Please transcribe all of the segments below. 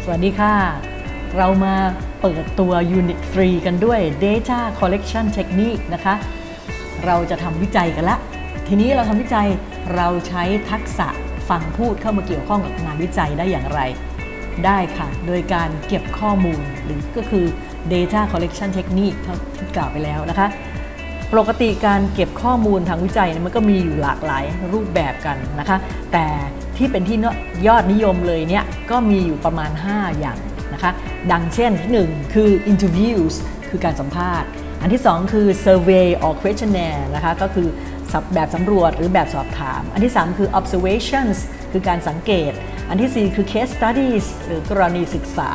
สวัสดีค่ะเรามาเปิดตัว Unit ฟรีกันด้วย Data Collection Technique นะคะเราจะทำวิจัยกันละทีนี้เราทำวิจัยเราใช้ทักษะฟังพูดเข้ามาเกี่ยวข้องกับงานวิจัยได้อย่างไรได้ค่ะโดยการเก็บข้อมูลหรือก็คือ Data Collection Technique ที่กล่าวไปแล้วนะคะปกติการเก็บข้อมูลทางวิจัยมันก็มีอยู่หลากหลายรูปแบบกันนะคะแต่ที่เป็นที่ยอดนิยมเลยเนี่ยก็มีอยู่ประมาณ5อย่างนะคะดังเช่นที่1คือ interviews คือการสัมภาษณ์อันที่2คือ survey or questionnaire นะคะก็คือแบบสำรวจหรือแบบสอบถามอันที่3คือ observations คือการสังเกตอันที่4คือ case studies หรือกรณีศึกษา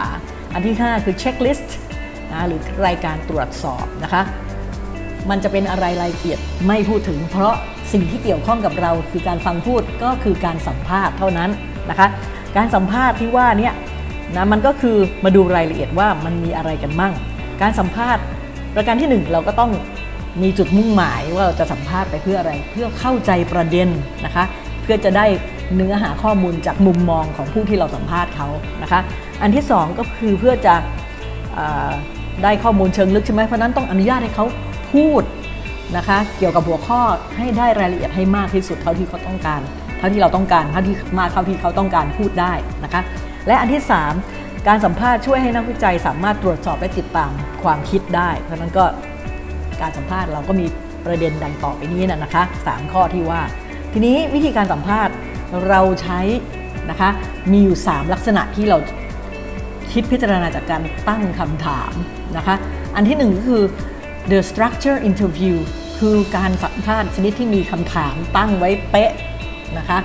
อันที่5คือ checklist นะหรือรายการตรวจสอบนะคะมันจะเป็นอะไรรายละเอียดไม่พูดถึงเพราะสิ่งที่เกี่ยวข้องกับเราคือการฟังพูดก็คือการสัมภาษณ์เท่านั้นนะคะการสัมภาษณ์ที่ว่านี้นะมันก็คือมาดูรายละเอียดว่ามันมีอะไรกันมั่งการสัมภาษณ์ประการที่1เราก็ต้องมีจุดมุ่งหมายว่าเราจะสัมภาษณ์ไปเพื่ออะไรเพื่อเข้าใจประเด็นนะคะเพื่อจะได้เนื้อหาข้อมูลจากมุมมองของผู้ที่เราสัมภาษณ์เขานะคะอันที่2ก็คือเพื่อจะได้ข้อมูลเชิงลึกใช่ไหมเพราะนั้นต้องอนุญาตให้เขาพูดนะคะเกี่ยวกับหัวข้อให้ได้รายละเอียดให้มากที่สุดเท่าที่เขาต้องการเท่าที่เราต้องการเท่าที่มากเท่าที่เขาต้องการพูดได้นะคะและอันที่3การสัมภาษณ์ช่วยให้นักวิจัยสามารถตรวจสอบและติดตามความคิดได้เพราะนั้นก็การสัมภาษณ์เราก็มีประเด็นดังต่อไปนี้นะคะ3ข้อที่ว่าทีนี้วิธีการสัมภาษณ์เราใช้นะคะมีอยู่3ลักษณะที่เราคิดพิจารณาจากการตั้งคำถามนะคะอันที่1ก็คือ the structure interview คือการสัมภาษณ์ชนิดที่มีคำถามตั้งไว้เป๊ะนะคะ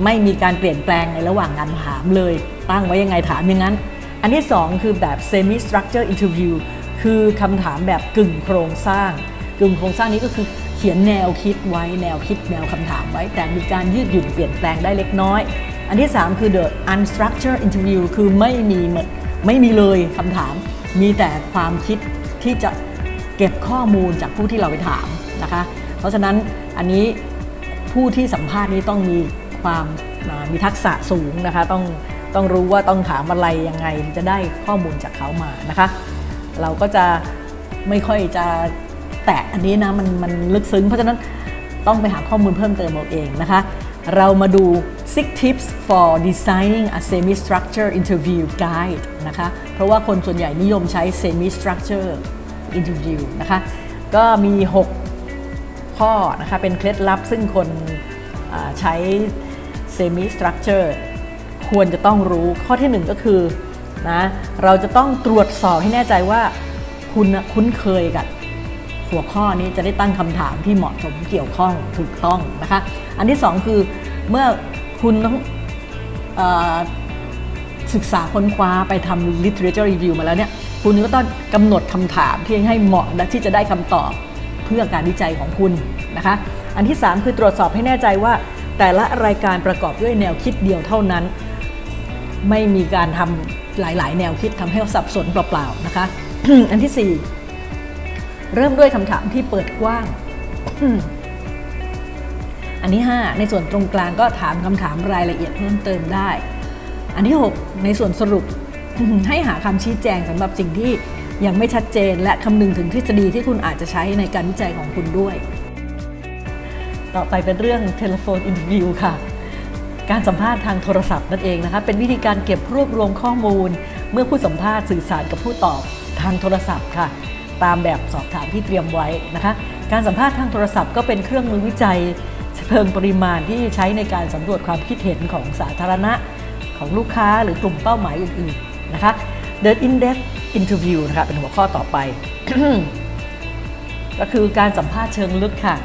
ไม่มีการเปลี่ยนแปลงในระหว่างการถามเลยตั้งไว้ยังไงถามอย่างนั้นอันที่2คือแบบ semi structure interview คือคำถามแบบกึ่งโครงสร้างนี้ก็คือเขียนแนวคิดไว้แนวคิดแนวคำถามไว้แต่มีการยืดหยุ่นเปลี่ยนแปลงได้เล็กน้อยอันที่3คือ the unstructured interview คือไม่มีเลยคำถามมีแต่ความคิดที่จะเก็บข้อมูลจากผู้ที่เราไปถามนะคะเพราะฉะนั้นอันนี้ผู้ที่สัมภาษณ์นี้ต้องมีทักษะสูงนะคะต้องรู้ว่าต้องถามอะไรยังไงจะได้ข้อมูลจากเขามานะคะเราก็จะไม่ค่อยจะแตะอันนี้นะมันลึกซึ้งเพราะฉะนั้นต้องไปหาข้อมูลเพิ่มเติมเอาเองนะคะเรามาดู 6 tips for designing a semi-structured interview guide นะคะเพราะว่าคนส่วนใหญ่นิยมใช้ semi-structured interview นะคะก็มี 6 ข้อนะคะเป็นเคล็ดลับซึ่งคนใช้ semi structure ควรจะต้องรู้ข้อที่1ก็คือนะเราจะต้องตรวจสอบให้แน่ใจว่าคุณคุ้นเคยกับหัวข้อนี้จะได้ตั้งคำถามที่เหมาะสมเกี่ยวข้องถูกต้องนะคะอันที่2คือเมื่อคุณต้องศึกษาค้นคว้าไปทำ literature review มาแล้วเนี่ยคุณก็ต้องกำหนดคำถามที่ให้เหมาะและที่จะได้คำตอบเพื่อการวิจัยของคุณนะคะอันที่3คือตรวจสอบให้แน่ใจว่าแต่ละรายการประกอบด้วยแนวคิดเดียวเท่านั้นไม่มีการทำหลายๆแนวคิดทำให้สับสนเปล่าๆนะคะ อันที่4เริ่มด้วยคำถามที่เปิดกว้าง อันที่5ในส่วนตรงกลางก็ถามคำถามรายละเอียดเพิ่มเติมได้อันที่6ในส่วนสรุป ให้หาคำชี้แจงสำหรับสิ่งที่ยังไม่ชัดเจนและคำนึงถึงทฤษฎีที่คุณอาจจะใช้ในการวิจัยของคุณด้วยต่อไปเป็นเรื่อง telephone interview ค่ะการสัมภาษณ์ทางโทรศัพท์นั่นเองนะคะเป็นวิธีการเก็บรวบรวมข้อมูลเมื่อผู้สัมภาษณ์สื่อสารกับผู้ตอบทางโทรศัพท์ค่ะตามแบบสอบถามที่เตรียมไว้นะคะการสัมภาษณ์ทางโทรศัพท์ก็เป็นเครื่องมือวิจัยเชิงปริมาณที่ใช้ในการสำรวจความคิดเห็นของสาธารณะของลูกค้าหรือกลุ่มเป้าหมายอื่นๆนะคะ The in-depth interview นะคะเป็นหัวข้อต่อไป ก็คือการสัมภาษณ์เชิงลึกค่ะ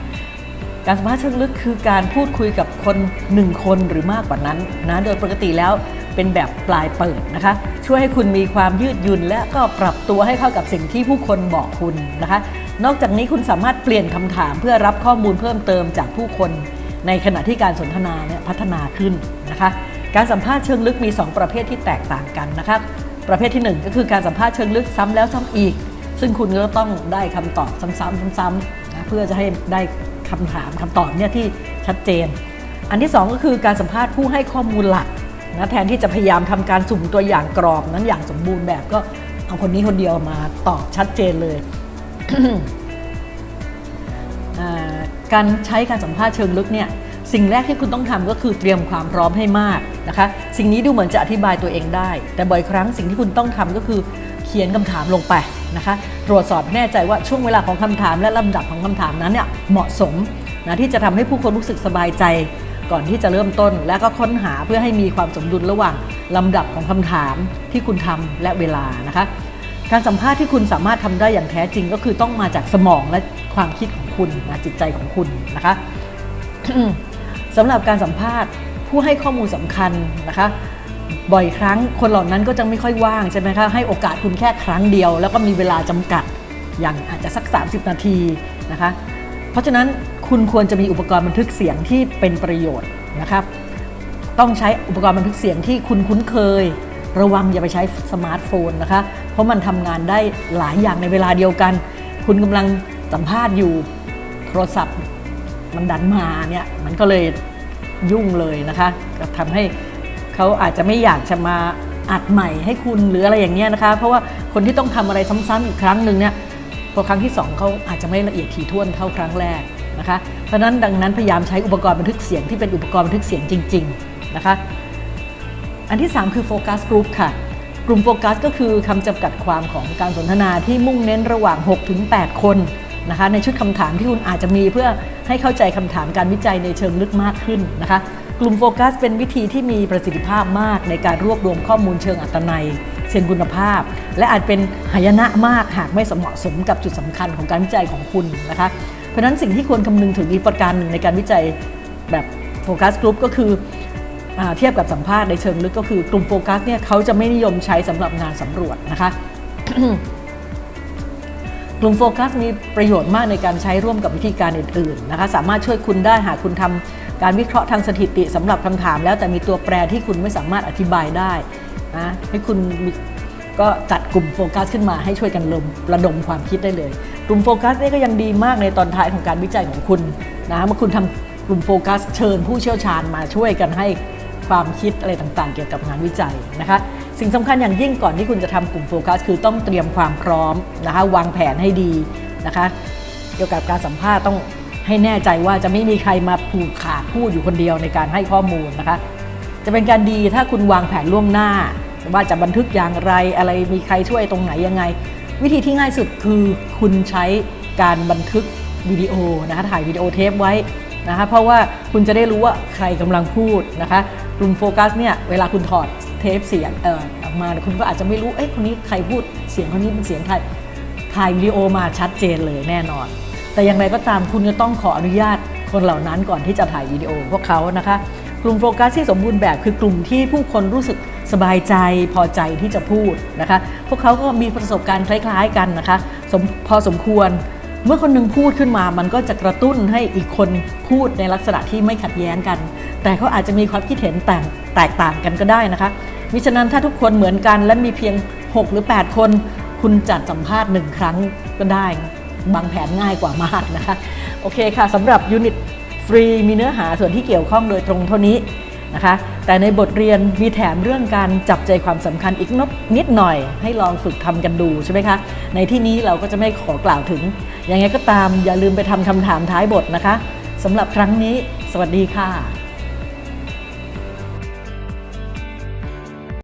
การสัมภาษณ์เชิงลึกคือการพูดคุยกับคน1คนหรือมากกว่านั้นนะโดยปกติแล้วเป็นแบบปลายเปิดนะคะช่วยให้คุณมีความยืดหยุ่นและก็ปรับตัวให้เข้ากับสิ่งที่ผู้คนบอกคุณนะคะนอกจากนี้คุณสามารถเปลี่ยนคำถามเพื่อรับข้อมูลเพิ่มเติมจากผู้คนในขณะที่การสนทนาเนี่ยพัฒนาขึ้นนะคะการสัมภาษณ์เชิงลึกมี2ประเภทที่แตกต่างกันนะคะประเภทที่1ก็คือการสัมภาษณ์เชิงลึกซ้ำแล้วซ้ำอีกซึ่งคุณก็ต้องได้คำตอบซ้ำๆนะเพื่อจะให้ได้คำตอบเนี่ยที่ชัดเจนอันที่2ก็คือการสัมภาษณ์ผู้ให้ข้อมูลหลัก นะแทนที่จะพยายามทำการสุ่มตัวอย่างกรอบนั้นอย่างสมบูรณ์แบบก็เอาคนนี้คนเดียวมาตอบชัดเจนเลย การใช้การสัมภาษณ์เชิงลึกเนี่ยสิ่งแรกที่คุณต้องทำก็คือเตรียมความพร้อมให้มากนะคะสิ่งนี้ดูเหมือนจะอธิบายตัวเองได้แต่บ่อยครั้งสิ่งที่คุณต้องทำก็คือเขียนคำถามลงไปนะคะตรวจสอบแน่ใจว่าช่วงเวลาของคำถามและลำดับของคำถามนั้นเนี่ยเหมาะสมนะที่จะทำให้ผู้คนรู้สึกสบายใจก่อนที่จะเริ่มต้นและก็ค้นหาเพื่อให้มีความสมดุลระหว่างลำดับของคำถามที่คุณทำและเวลานะคะการสัมภาษณ์ที่คุณสามารถทำได้อย่างแท้จริงก็คือต้องมาจากสมองและความคิดของคุณนะจิตใจของคุณนะคะ สำหรับการสัมภาษณ์ผู้ให้ข้อมูลสำคัญนะคะบ่อยครั้งคนเหล่านั้นก็จะไม่ค่อยว่างใช่ไหมคะให้โอกาสคุณแค่ครั้งเดียวแล้วก็มีเวลาจำกัดอย่างอาจจะสัก30 นาทีนะคะเพราะฉะนั้นคุณควรจะมีอุปกรณ์บันทึกเสียงที่เป็นประโยชน์นะครับต้องใช้อุปกรณ์บันทึกเสียงที่คุณคุ้นเคยระวังอย่าไปใช้สมาร์ทโฟนนะคะเพราะมันทำงานได้หลายอย่างในเวลาเดียวกันคุณกำลังสัมภาษณ์อยู่โทรศัพท์มันดันมาเนี่ยมันก็เลยยุ่งเลยนะคะก็ทำให้เขาอาจจะไม่อยากจะมาอัดใหม่ให้คุณหรืออะไรอย่างเงี้ยนะคะเพราะว่าคนที่ต้องทำอะไรซ้ำๆอีกครั้งหนึ่งเนี่ยพอครั้งที่2เขาอาจจะไม่ละเอียดถี่ถ้วนเท่าครั้งแรกนะคะเพราะนั้นดังนั้นพยายามใช้อุปกรณ์บันทึกเสียงที่เป็นอุปกรณ์บันทึกเสียงจริงๆนะคะอันที่3คือโฟกัสกลุ่มค่ะกลุ่มโฟกัสก็คือคำจำกัดความของการสนทนาที่มุ่งเน้นระหว่าง 6-8 คนนะคะในชุดคำถามที่คุณอาจจะมีเพื่อให้เข้าใจคำถามการวิจัยในเชิงลึกมากขึ้นนะคะกลุ่มโฟกัสเป็นวิธีที่มีประสิทธิภาพมากในการรวบรวมข้อมูลเชิงอัตนัยเชิงคุณภาพและอาจเป็นหายนะมากหากไม่เหมาะสมกับจุดสำคัญของการวิจัยของคุณนะคะเพราะฉะนั้นสิ่งที่ควรคำนึงถึงอีกประการหนึ่งในการวิจัยแบบโฟกัสกลุ่มก็คือเทียบกับสัมภาษณ์ในเชิงลึกก็คือกลุ่มโฟกัสเนี่ยเขาจะไม่นิยมใช้สำหรับงานสำรวจนะคะ กลุ่มโฟกัสมีประโยชน์มากในการใช้ร่วมกับวิธีการอื่นๆนะคะสามารถช่วยคุณได้หากคุณทำการวิเคราะห์ทางสถิติสำหรับคำถามแล้วแต่มีตัวแปรที่คุณไม่สามารถอธิบายได้นะให้คุณก็จัดกลุ่มโฟกัสขึ้นมาให้ช่วยกันระดมความคิดได้เลยกลุ่มโฟกัสนี่ก็ยังดีมากในตอนท้ายของการวิจัยของคุณนะเมื่อคุณทำกลุ่มโฟกัสเชิญผู้เชี่ยวชาญมาช่วยกันให้ความคิดอะไรต่างๆเกี่ยวกับงานวิจัยนะคะสิ่งสำคัญอย่างยิ่งก่อนที่คุณจะทำกลุ่มโฟกัสคือต้องเตรียมความพร้อมนะคะวางแผนให้ดีนะคะเกี่ยวกับการสัมภาษณ์ต้องให้แน่ใจว่าจะไม่มีใครมาผูกขาดพูดอยู่คนเดียวในการให้ข้อมูลนะคะจะเป็นการดีถ้าคุณวางแผนล่วงหน้าว่าจะบันทึกอย่างไรอะไรมีใครช่วยตรงไหนยังไงวิธีที่ง่ายสุดคือคุณใช้การบันทึกวิดีโอนะคะถ่ายวิดีโอเทปไว้นะคะเพราะว่าคุณจะได้รู้ว่าใครกำลังพูดนะคะกลุ่มโฟกัสเนี่ยเวลาคุณถอดเทปเสียงออกมาคุณก็อาจจะไม่รู้คนนี้ใครพูดเสียงคนนี้เป็นเสียงใครถ่ายวิดีโอมาชัดเจนเลยแน่นอนแต่อย่างไรก็ตามคุณจะต้องขออนุญาตคนเหล่านั้นก่อนที่จะถ่ายวิดีโอพวกเขานะคะกลุ่มโฟกัสที่สมบูรณ์แบบคือกลุ่มที่ผู้คนรู้สึกสบายใจพอใจที่จะพูดนะคะพวกเขาก็มีประสบการณ์คล้ายๆกันนะคะพอสมควรเมื่อคนนึงพูดขึ้นมามันก็จะกระตุ้นให้อีกคนพูดในลักษณะที่ไม่ขัดแย้งกันแต่เขาอาจจะมีความคิดเห็นแตกต่างกันก็ได้นะคะมิฉะนั้นถ้าทุกคนเหมือนกันและมีเพียง6หรือ8คนคุณจัดสัมภาษณ์1ครั้งก็ได้บางแผนง่ายกว่ามากนะคะโอเคค่ะสำหรับยูนิตฟรีมีเนื้อหาส่วนที่เกี่ยวข้องโดยตรงเท่านี้นะคะแต่ในบทเรียนมีแถมเรื่องการจับใจความสำคัญอีกนิดหน่อยให้ลองฝึกทำกันดูใช่ไหมคะในที่นี้เราก็จะไม่ขอกล่าวถึงยังไงก็ตามอย่าลืมไปทำคำถามท้ายบทนะคะสำหรับครั้งนี้สวัสดีค่ะ